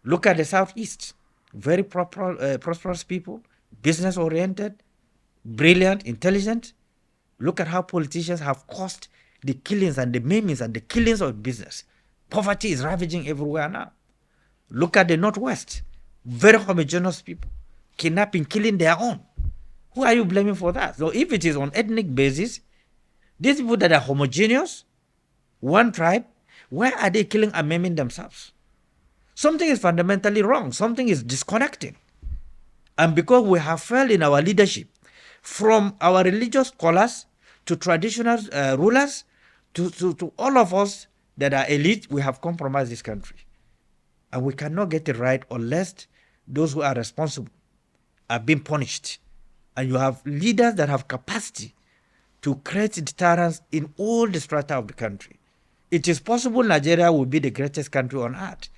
Look at the Southeast. Very prosperous people, business-oriented, brilliant, intelligent. Look at how politicians have caused the killings and the maimings and the killings of business. Poverty is ravaging everywhere now. Look at the Northwest. Very homogeneous people. Kidnapping, killing their own. Who are you blaming for that? So if it is on ethnic basis, these people that are homogeneous, one tribe, why are they killing and maiming themselves? Something is fundamentally wrong. Something is disconnecting. And because we have failed in our leadership, from our religious scholars to traditional rulers to all of us that are elite, we have compromised this country. And we cannot get it right unless those who are responsible are being punished. And you have leaders that have capacity to create deterrence in all the strata of the country. It is possible Nigeria will be the greatest country on earth